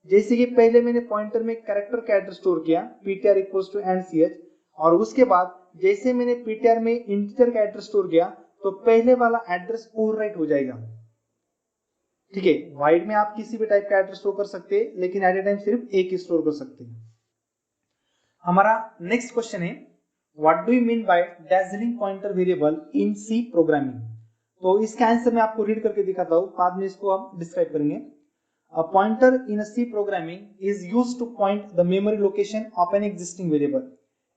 Speaker 1: जैसे कि पहले मैंने पॉइंटर में कैरेक्टर का एड्रेस स्टोर किया ptr इक्वल्स टू ch, और उसके बाद जैसे मैंने ptr में इंटीजर का एड्रेस स्टोर किया तो पहले वाला एड्रेस ओवरराइट हो जाएगा। ठीक है, वाइड में आप किसी भी टाइप का एड्रेस स्टोर कर सकते हैं, लेकिन एट ए टाइम सिर्फ एक ही स्टोर कर सकते हैं। हमारा नेक्स्ट क्वेश्चन है, what do you mean by dangling pointer variable in C programming. तो इसका आंसर मैं आपको रीड करके दिखाता हूं, बाद में इसको हम डिस्क्राइब करेंगे। A pointer in a C programming is used to point the memory location of an existing variable.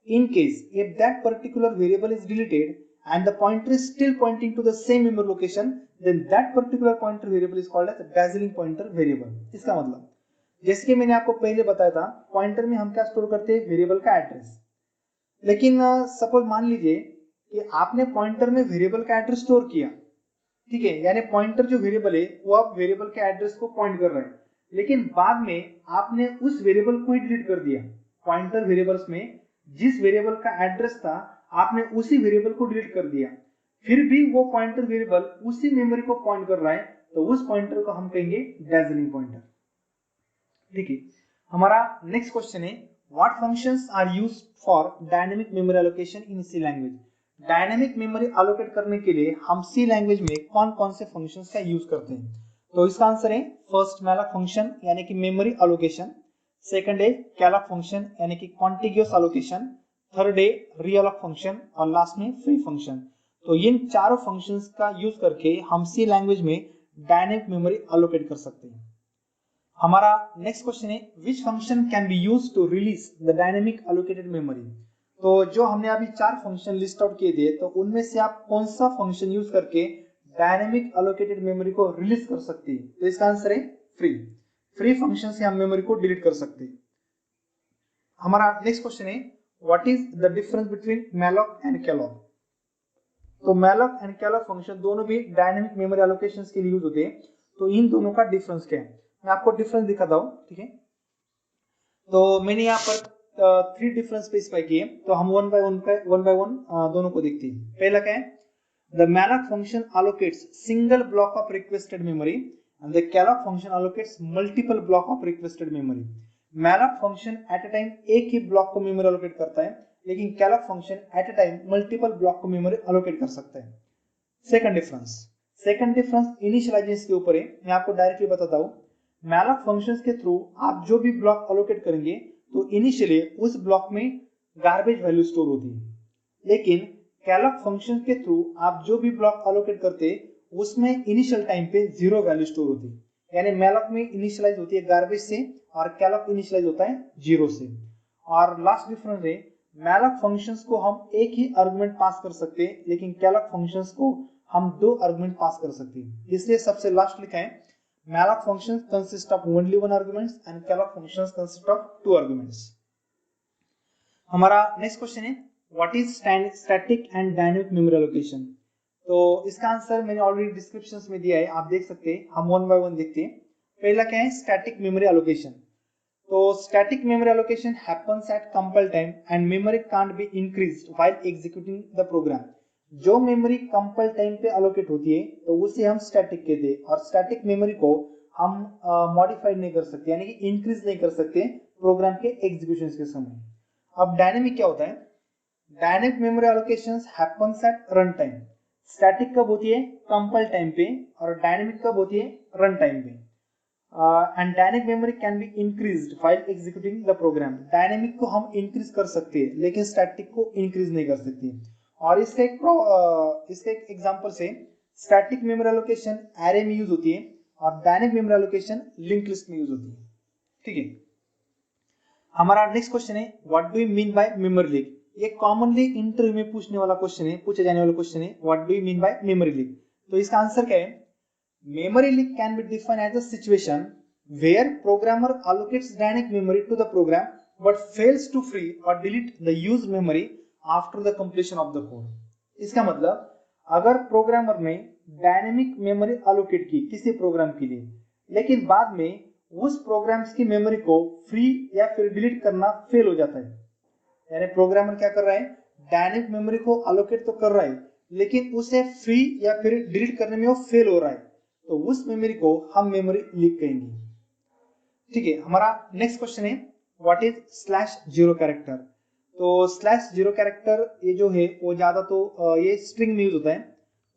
Speaker 1: In case if that particular variable is deleted and the pointer is still pointing to the same memory location, then that particular pointer variable is called as dazzling pointer variable. इसका मतलब जैसे कि मैंने आपको पहले बताया था, पॉइंटर में हम क्या स्टोर करते हैं, वेरिएबल का एड्रेस। लेकिन सपोज मान लीजिए कि आपने पॉइंटर में वेरिएबल का एड्रेस स्टोर किया, ठीक है, यानी पॉइंटर जो वेरिएबल है वो आप वेरिएबल के एड्रेस को पॉइंट कर रहे हैं, लेकिन बाद में आपने उस वेरिएबल को ही डिलीट कर दिया। पॉइंटर वेरिएबल्स में जिस वेरिएबल का एड्रेस था आपने उसी वेरिएबल को डिलीट कर दिया, फिर भी वो पॉइंटर वेरिएबल उसी मेमोरी को पॉइंट कर रहा है, तो उस पॉइंटर को हम कहेंगे डैजलिंग पॉइंटर। ठीक है, हमारा नेक्स्ट क्वेश्चन है, what functions are used for dynamic memory allocation in C language. Dynamic memory allocate करने के लिए हम सी लैंग्वेज में कौन कौन से फंक्शंस का यूज करते हैं। तो इसका आंसर है, फर्स्ट मैलॉक फंक्शन यानी कि मेमोरी एलोकेशन, सेकंड है कैलॉक फंक्शन यानी कि कॉन्टिग्यूअस एलोकेशन, थर्ड है रीअलोक फंक्शन और लास्ट में फ्री फंक्शन। तो इन चारों फंक्शंस का यूज करके हम सी लैंग्वेज में डायनेमिक मेमोरी एलोकेट कर सकते हैं। हमारा नेक्स्ट क्वेश्चन है, which function can be used to release the dynamic allocated memory. तो जो हमने अभी 4 फंक्शन लिस्ट आउट किए थे, तो उनमें से आप कौन सा फंक्शन यूज करके डायनेमिक एलोकेटेड मेमोरी को रिलीज कर सकते हैं। तो इसका आंसर है फ्री। फ्री फंक्शन से हम मेमोरी को डिलीट कर सकते हैं। हमारा नेक्स्ट क्वेश्चन है, what is the difference between malloc and calloc. तो मैलॉक एंड कैलॉक फंक्शन दोनों भी डायनेमिक मेमोरी एलोकेशन के लिए यूज होते हैं। तो इन दोनों का डिफरेंस क्या है, मैं आपको डिफरेंस दिखाता हूं। ठीक है, तो मैंने यहाँ पर 3 डिफरेंस स्पेसिफाई किए, तो हम वन बाय वन दोनों को देखते हैं। पहला क्या है, the malloc function allocates single block of requested memory and the calloc function allocates multiple block of requested memory. Malloc function at a time एक ही ब्लॉक को मेमोरी एलोकेट करता है, लेकिन calloc function at a time multiple block को मेमोरी एलोकेट कर सकता है। सेकंड डिफरेंस इनिशियलाइजेशन के ऊपर है, मैं आपको डायरेक्टली बताता हूँ। मैलॉक फंक्शंस के थ्रू आप जो भी ब्लॉक एलोकेट करेंगे, तो इनिशियली उस ब्लॉक में गार्बेज वैल्यू स्टोर होती है, लेकिन कैलॉक फंक्शन के थ्रू आप जो भी ब्लॉक एलोकेट करते उसमें इनिशियल टाइम पे 0 वैल्यू स्टोर होती है। यानी मैलॉक में इनिशियलाइज होती है गार्बेज से और कैलॉक इनिशियलाइज होता है 0 से। और लास्ट डिफरेंस है, मैलॉक फंक्शंस को हम एक ही आर्गुमेंट पास कर सकते हैं, लेकिन कैलॉक फंक्शंस को हम 2 आर्गुमेंट पास कर सकते हैं। इसलिए सबसे लास्ट लिखा है, malloc functions consist of only 1 arguments and calloc functions consist of 2 arguments. हमारा नेक्स्ट क्वेश्चन है, what is static and dynamic memory allocation. तो इसका आंसर मैंने ऑलरेडी डिस्क्रिप्शंस में दिया है, आप देख सकते हैं। हम वन बाय वन देखते हैं। पहला क्या है, स्टैटिक मेमोरी एलोकेशन। तो static memory allocation happens at compile time and memory can't be increased while executing the program. जो मेमोरी कंपाइल टाइम पे एलोकेट होती है तो उसे हम स्टैटिक कहते हैं, और स्टैटिक मेमोरी को हम मॉडिफाइड नहीं कर सकते, यानी कि इंक्रीज नहीं कर सकते प्रोग्राम के एग्जीक्यूशन के समय। अब डायनेमिक क्या होता है, dynamic memory allocations happens at run time. Static कब होती है, कंपाइल टाइम पे, और डायनेमिक कब होती है, रन टाइम पे। And dynamic memory can be increased while executing the program. Dynamic को हम इंक्रीज कर सकते हैं, लेकिन स्टैटिक को इंक्रीज नहीं कर सकते। और इसका एक एग्जांपल से, स्टैटिक मेमोरी एलोकेशन एरे में यूज होती है और dynamic memory allocation linked list में यूज होती है। ठीक है, हमारा नेक्स्ट क्वेश्चन है, what do you mean bye memory leak. ये कॉमनली इंटरव्यू में पूछे जाने वाला क्वेश्चन है, what do you mean bye memory leak. तो इसका आंसर क्या है, memory leak can be defined as a situation where programmer allocates dynamic memory to the program but fails to free or delete the used memory after the completion of the code. इसका मतलब, अगर प्रोग्रामर ने डायनेमिक मेमोरी एलोकेट की किसी प्रोग्राम के लिए, लेकिन बाद में उस प्रोग्राम्स की मेमोरी को फ्री या फिर डिलीट करना फेल हो जाता है, यानी प्रोग्रामर क्या कर रहा है, डायनेमिक मेमोरी को एलोकेट तो कर रहा है, लेकिन उसे फ्री या फिर डिलीट करने में वो फेल हो रहा है, तो उस मेमोरी को हम मेमोरी लीक कहेंगे। ठीक है, हमारा नेक्स्ट क्वेश्चन है, व्हाट इज /0 कैरेक्टर। तो /0 कैरेक्टर ये जो है वो ज्यादा तो ये स्ट्रिंग में यूज होता है।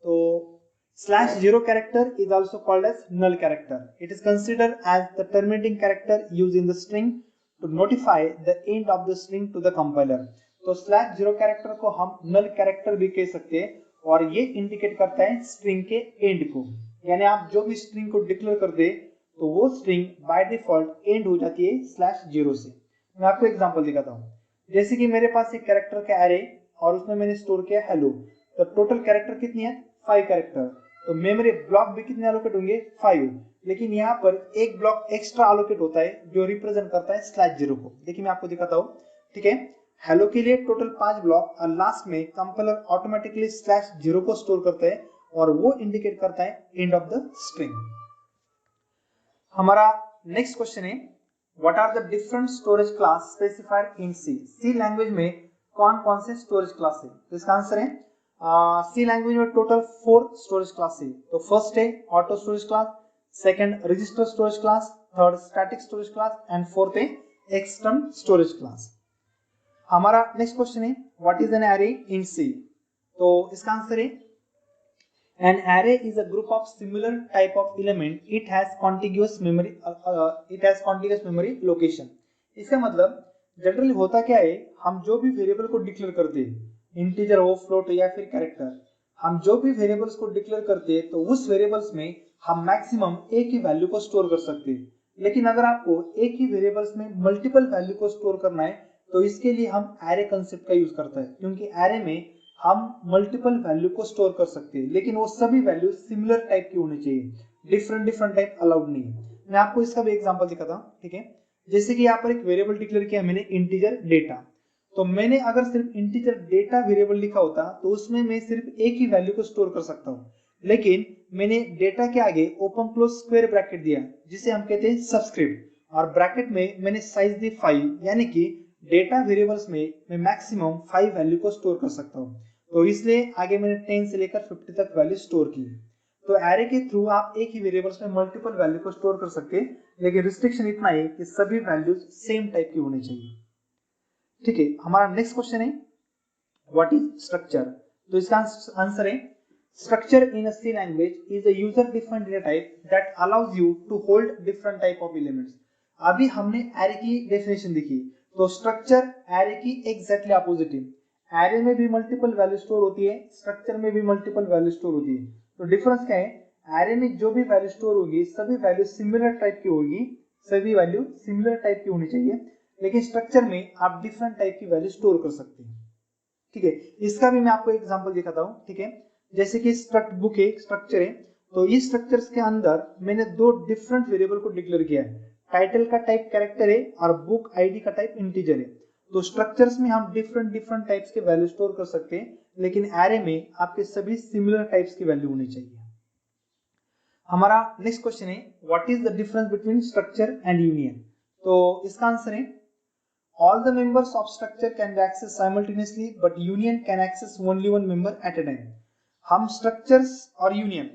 Speaker 1: तो /0 character is also called as null character. It is considered as the terminating character used in the string to notify the end of the string to the compiler. तो /0 character को हम null character भी कह सकते हैं और ये इंडिकेट करता है स्ट्रिंग के एंड को, यानी आप जो भी स्ट्रिंग को डिक्लेयर कर दे तो वो स्ट्रिंग बाय डिफॉल्ट एंड हो जाती है /0 से। मैं आपको एग्जांपल दिखाता हूँ। जैसे कि मेरे पास एक कैरेक्टर का एरे और उसमें मैंने स्टोर किया हेलो, तो टोटल कैरेक्टर कितनी है 5 कैरेक्टर, तो मेमोरी ब्लॉक भी कितने एलोकेट होंगे 5, लेकिन यहाँ पर एक ब्लॉक एक्स्ट्रा एलोकेट होता है जो रिप्रेजेंट करता है /0 को। देखिए मैं आपको दिखाता हूँ, ठीक है। हेलो के लिए टोटल 5 ब्लॉक और लास्ट में कंपाइलर ऑटोमेटिकली /0 को स्टोर करता है और वो इंडिकेट करता है एंड ऑफ द स्ट्रिंग। हमारा नेक्स्ट क्वेश्चन है what are the different storage class specified in C. C language में कौन कौन से स्टोरेज क्लास है, तो इसका आंसर है सी लैंग्वेज में टोटल 4 स्टोरेज क्लास है। तो फर्स्ट है auto storage class, second register storage class, third static storage class and fourth है एक्सटर्नल स्टोरेज क्लास। हमारा नेक्स्ट क्वेश्चन है what is an array in C. तो इसका आंसर है an array is a group of similar type of element. It has contiguous memory location. इसका मतलब जनरली होता क्या है, हम जो भी वेरिएबल को डिक्लेयर करते हैं इंटीजर हो फ्लोट या फिर कैरेक्टर, हम जो भी वेरिएबल्स को डिक्लेयर करते हैं तो उस वेरिएबल्स में हम मैक्सिमम एक ही वैल्यू को स्टोर कर सकते हैं। लेकिन अगर आपको एक ही वेरिएबल्स में मल्टीपल वैल्यू को स्टोर करना है तो इसके लिए हम एरे कंसेप्ट का यूज करते हैं, क्योंकि एरे में हम मल्टीपल वैल्यू को स्टोर कर सकते हैं, लेकिन वो सभी वैल्यू सिमिलर टाइप की होनी चाहिए, डिफरेंट टाइप अलाउड नहीं है। मैं आपको इसका भी एग्जांपल दिखाता हूँ, ठीक है। जैसे कि यहाँ पर एक वेरिएबल डिक्लेयर किया मैंने इंटीजर डेटा, तो मैंने अगर सिर्फ इंटीजर डेटा वेरिएबल लिखा होता तो उसमें मैं सिर्फ एक ही वैल्यू को स्टोर कर सकता हूँ, लेकिन मैंने डेटा के आगे ओपन क्लोज स्क्वायर ब्रैकेट दिया जिसे हम कहते हैं सबस्क्रिप्ट, और ब्रैकेट में मैंने साइज दी 5, यानी कि डेटा वेरिएबल्स में मैं मैक्सिमम 5 वैल्यू को स्टोर कर सकता हूँ। तो इसलिए आगे मैंने 10 से लेकर 50 तक वैल्यू स्टोर की। तो एरे के थ्रू आप एक ही वेरिएबल्स में मल्टीपल वैल्यू को स्टोर कर सकते हैं, लेकिन रिस्ट्रिक्शन इतना है कि सभी वैल्यूज सेम टाइप की होनी चाहिए, ठीक है। हमारा नेक्स्ट क्वेश्चन है व्हाट इज स्ट्रक्चर। तो इसका आंसर है structure in a C language is a user defined data type that allows you to hold different type of elements. अभी हमने एरे की डेफिनेशन देखी, तो स्ट्रक्चर एरे की एग्जैक्टली अपोजिट है। एरे में भी मल्टीपल वैल्यू स्टोर होती है, स्ट्रक्चर में भी मल्टीपल वैल्यू स्टोर होती है। तो डिफरेंस क्या है, एरे में जो भी वैल्यू स्टोर होगी सभी वैल्यू सिमिलर टाइप की होगी, सभी वैल्यू सिमिलर टाइप की होनी चाहिए, लेकिन स्ट्रक्चर में आप डिफरेंट टाइप की वैल्यू स्टोर कर सकते हैं, ठीक है। इसका भी मैं आपको एग्जांपल दिखाता हूँ, ठीक है। जैसे कि स्ट्रक्ट बुक है, स्ट्रक्चर है, तो इस स्ट्रक्चर्स के अंदर मैंने 2 डिफरेंट वेरिएबल को डिक्लेयर किया है, टाइटल का टाइप कैरेक्टर है और बुक आईडी का टाइप इंटीजर है। तो स्ट्रक्चर्स में हम डिफरेंट टाइप्स के वैल्यू स्टोर कर सकते हैं, लेकिन एरे में आपके सभी सिमिलर टाइप्स की वैल्यू होनी चाहिए। हमारा नेक्स्ट क्वेश्चन है what is the difference between structure and union. तो इसका आंसर है all the members of structure can be access simultaneously but union can access only one member at a time. हम स्ट्रक्चर्स और यूनियन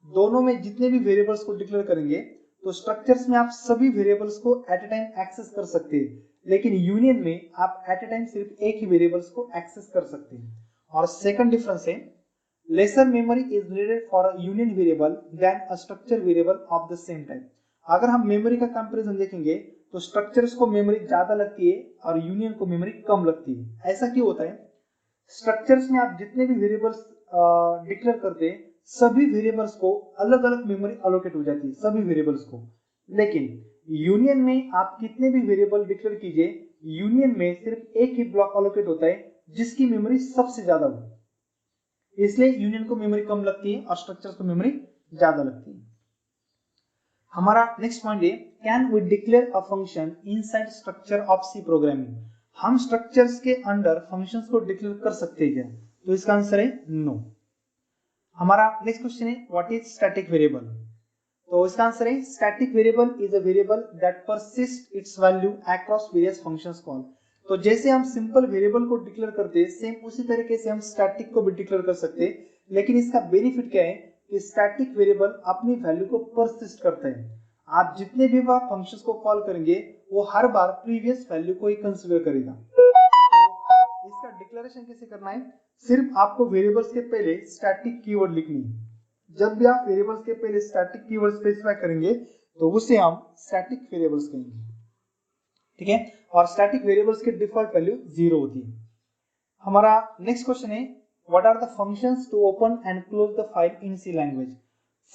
Speaker 1: दोनों में जितने भी वेरिएबल्स को डिक्लेयर करेंगे तो स्ट्रक्चर्स में आप सभी वेरिएबल्स को एट अ टाइम एक्सेस कर सकते हैं, लेकिन यूनियन में आप एट अ टाइम सिर्फ एक ही वेरिएबल्स को एक्सेस कर सकते हैं। और सेकंड डिफरेंस है lesser memory is needed for a union variable than a structure variable of the same type. अगर हम मेमोरी का कंपैरिजन देखेंगे तो स्ट्रक्चर्स को मेमोरी ज्यादा लगती है और यूनियन को मेमोरी कम लगती है। ऐसा क्यों होता है, स्ट्रक्चर्स में आप जितने भी वेरिएबल्स डिक्लेयर करते हैं सभी वेरिएबल्स को अलग अलग मेमोरी अलोकेट हो जाती है, सभी वेरिएबल्स को, लेकिन यूनियन में आप कितने भी वेरिएबल डिक्लेयर कीजिए यूनियन में सिर्फ एक ही ब्लॉक अलोकेट होता है जिसकी मेमोरी सबसे ज्यादा हो, इसलिए यूनियन को मेमोरी कम लगती है और स्ट्रक्चर्स को मेमोरी ज्यादा लगती है। हमारा नेक्स्ट पॉइंट है can we declare a function inside structure of C programming. हम स्ट्रक्चर्स के अंदर फंक्शंस को डिक्लेयर कर सकते हैं क्या, तो इसका आंसर है नो। हमारा नेक्स्ट क्वेश्चन है व्हाट इज स्टैटिक वेरिएबल। तो इसका आंसर है static variable is a variable that persist it's value across various functions call. तो जैसे हम सिंपल वेरिएबल को डिक्लेयर करते हैं सेम उसी तरीके से हम स्टैटिक को भी डिक्लेयर कर सकते हैं, लेकिन इसका बेनिफिट क्या है कि स्टैटिक वेरिएबल अपनी वैल्यू को परसिस्ट करता है। आप जितने भी बार फंक्शंस को कॉल करेंगे वो हर बार प्रीवियस वैल्यू को ही कंसीडर करेगा। तो इसका डिक्लेरेशन कैसे करना है, सिर्फ आपको वेरिएबल्स के पहले स्टैटिक कीवर्ड लिखनी है। जब भी आप वेरिएबल्स के पहले स्टैटिक कीवर्ड स्पेसिफाई करेंगे तो उसे हम स्टैटिक वेरिएबल्स कहेंगे, ठीक है। और स्टैटिक वेरिएबल्स की डिफॉल्ट वैल्यू 0 होती है। हमारा नेक्स्ट क्वेश्चन है, what are the functions to open and close the file in C language.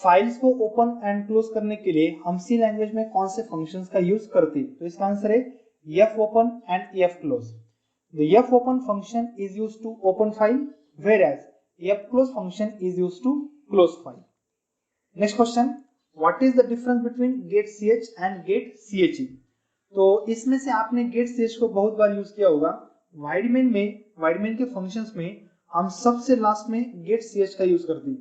Speaker 1: Files को ओपन एंड क्लोज करने के लिए हम सी लैंग्वेज में कौन से फंक्शंस का यूज करते हैं, तो इसका आंसर है fopen and fclose. The fopen function is used to open file, whereas fclose function is used to close file. Next question, what is the difference between getch and getche? तो इसमें से आपने getch को बहुत बार यूज किया होगा। वाइडमेन के फंक्शंस में हम सबसे लास्ट में getch का यूज करते हैं।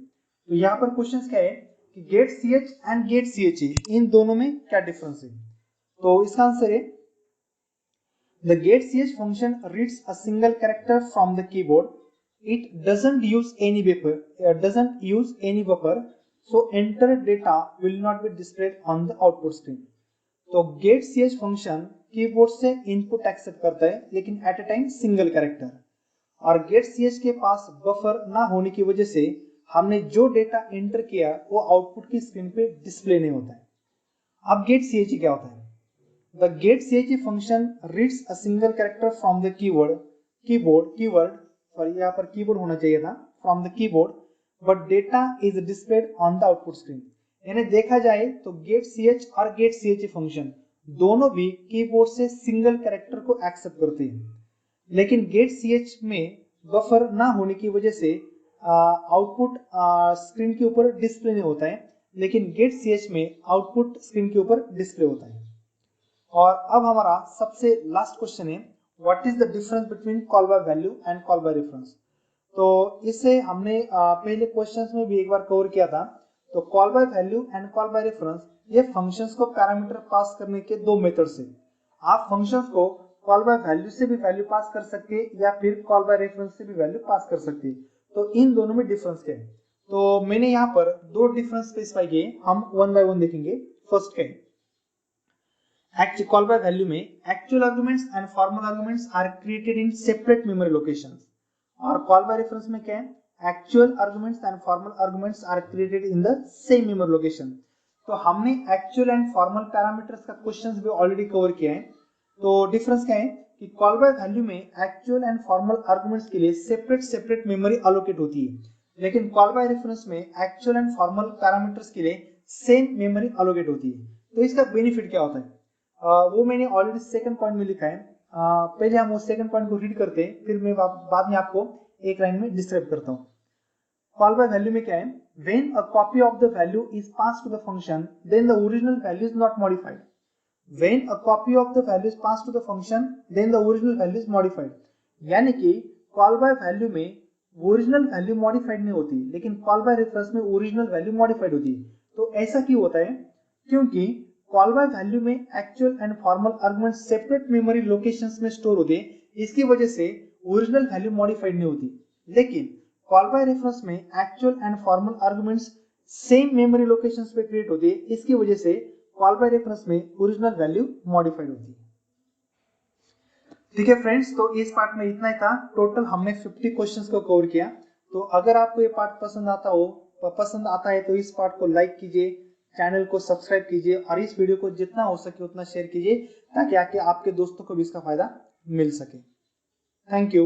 Speaker 1: तो यहाँ पर क्वेश्चन क्या है कि getch एंड getche इन दोनों में क्या डिफरेंस है, तो इसका आंसर है the getch function reads a single character from the keyboard. It doesn't use any buffer, so entered data will not be displayed on the output screen. तो getch function कीबोर्ड से इनपुट एक्सेप्ट करता है लेकिन eight a time single character, और getch के पास बफर ना होने की वजह से हमने जो डेटा एंटर किया वो आउटपुट की स्क्रीन पे डिस्प्ले नहीं होता है। अब getch क्या होता है, the getch function reads a single character from the keyword, sorry यहाँ पर कीबोर्ड होना चाहिए था, from the keyboard, but data is displayed on the output screen. यानी देखा जाए तो getch और getch फंक्शन दोनों भी कीबोर्ड से सिंगल कैरेक्टर को एक्सेप्ट करते हैं, लेकिन getch में बफर ना होने की वजह से आउटपुट स्क्रीन के ऊपर डिस्प्ले नहीं होता है, लेकिन getch में आउटपुट स्क्रीन के ऊपर डिस्प्ले होता है। और अब हमारा सबसे लास्ट क्वेश्चन है, what is the difference between call by value and call by reference. तो इसे हमने पहले क्वेश्चंस में भी एक बार कवर किया था। तो call by value and call by reference ये फंक्शंस को पैरामीटर पास करने के दो मेथड्स हैं। आप फंक्शंस को कॉल बाय वैल्यू से भी वैल्यू पास कर सकते हैं या फिर कॉल बाय रेफरेंस से भी वैल्यू पास कर सकते हैं। तो इन दोनों में डिफरेंस क्या है, तो मैंने यहाँ पर दो डिफरेंस स्पेसिफाई किए, हम वन बाय वन देखेंगे। फर्स्ट क्या है, call by value में actual arguments and formal arguments are created in separate memory locations, और call by reference में क्या है, actual arguments and formal arguments are created in the same memory location। तो हमने actual and formal parameters का क्वेश्चंस भी ऑलरेडी कवर किया है। तो डिफरेंस क्या है कि call by value में actual and formal arguments के लिए सेपरेट मेमोरी अलोकेट होती है, लेकिन call by reference में actual and formal parameters के लिए सेम मेमोरी अलोकेट होती है। तो इसका बेनिफिट क्या होता है, वो मैंने ऑलरेडी सेकंड पॉइंट में लिखा है। पहले हम उस सेकंड पॉइंट को रीड करते हैं, फिर मैं बाद में आपको एक लाइन में डिस्क्राइब करता हूँ। कॉल बाय वैल्यू में क्या है, when a copy of the value is passed to the function then the original value is not modified. When a copy of the value is passed to the function then the original value is modified. यानी कि कॉल बाय वैल्यू में ओरिजिनल वैल्यू मॉडिफाइड नहीं होती, लेकिन कॉल बाय रेफरेंस में ओरिजिनल वैल्यू मॉडिफाइड होती है। तो ऐसा क्यों होता है, क्योंकि कॉल बाय वैल्यू में actual and formal argument separate memory locations में स्टोर होते हैं, इसकी वजह से ओरिजिनल वैल्यू मॉडिफाइड नहीं होती। लेकिन कॉल बाय रेफरेंस में actual and formal arguments same memory locations पे क्रिएट होते हैं, इसकी वजह से कॉल बाय रेफरेंस में ओरिजिनल वैल्यू मॉडिफाइड होती है। ठीक है फ्रेंड्स, तो इस पार्ट में इतना ही था। टोटल हमने 50 क्वेश्चंस को कवर किया। तो अगर आपको ये पार्ट पसंद आता है तो इस पार्ट को लाइक कीजिए, चैनल को सब्सक्राइब कीजिए और इस वीडियो को जितना हो सके उतना शेयर कीजिए ताकि आपके दोस्तों को भी इसका फायदा मिल सके। Thank you.